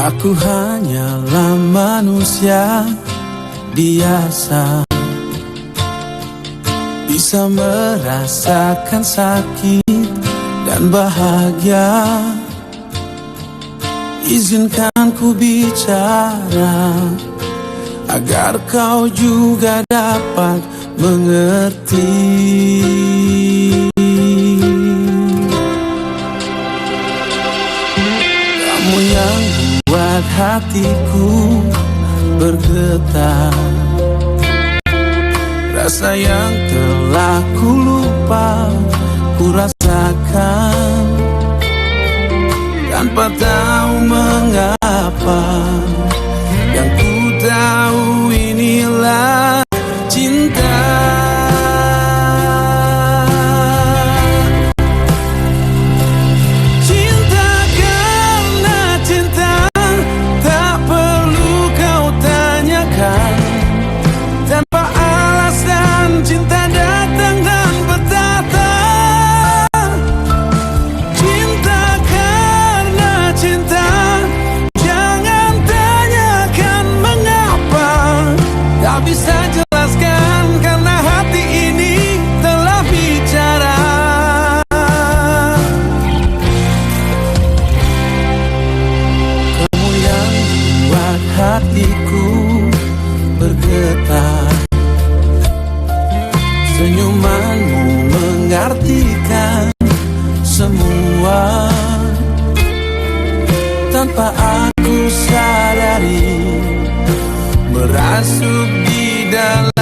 Aku hanyalah manusia biasa, bisa merasakan sakit dan bahagia. Izinkan ku bicara agar kau juga dapat mengerti. Kamu yang buat hatiku bergetar, rasa yang telah ku lupa ku rasakan tanpa tahu mengapa. Yang ku tahu inilah cinta. Cinta karena cinta, tak perlu kau tanyakan. Tanpa alasan cinta datang dan bertata. Cinta karena cinta, jangan tanyakan mengapa. Tak bisa jelaskan karena hati ini telah bicara. Kamu yang buat hatiku bergetar, senyumanmu mengartikan semua. Tanpa aku sadari, merasuk di dalam